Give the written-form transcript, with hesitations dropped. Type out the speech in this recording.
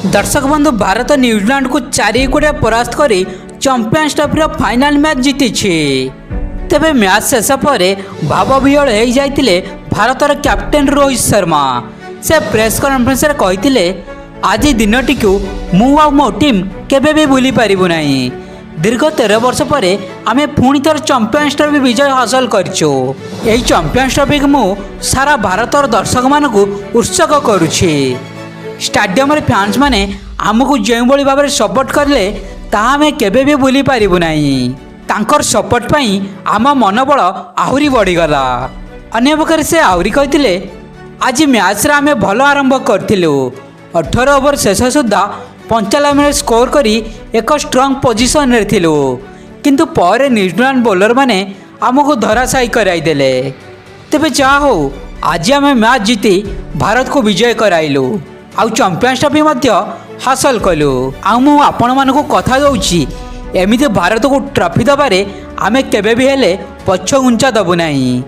दर्शक बंधु भारत न्यूजीलैंड को 4-1 परास्त कर चैंपियंस ट्रॉफी फाइनल मैच जीति तेबे मैच शेष पर भाव विहल हो जाते भारतर कैप्टेन रोहित शर्मा से प्रेस कॉन्फ्रेंस कहते आज दिनटी को मु मो टीम केबे भी भूली पारिबु नाही। दीर्घ 13 वर्ष पर आमे पुणी थर चैंपियंस ट्रॉफी विजय हासिल करछो। एही चैंपियंस ट्रॉफी को मु सारा भारतर दर्शक मानक उत्सुक करुछि। स्टाडियम रे फैंस माने आमको जो भाव में सपोर्ट करले ताहा आमे केबे भी भूली पारिबु नाही। तांकर सपोर्ट पाई आम मनोबल आहुरी बढ़ीगला। अन्य प्रकार से आहुरी कहते आज मैच रे आमे भल आरंभ करथिलु। 18 ओवर शेष सुधा 95 मिनट स्कोर करी एक स्ट्रॉन्ग पोजिशन रे थिलु, किंतु पर न्यूजीलैंड बॉलर माने आमको धराशायी कराई देले। तेबे जा हो आज आमे मैच जीति भारत को विजय कराइलु आउ चैंपियंस ट्रॉफी मध्य हासिल कलु। आ मु आपण मानकु कथा दउछि एमिति भारत को ट्रॉफी दबारे आमे केबे भी हेले पछ घुंचा दबु नाही।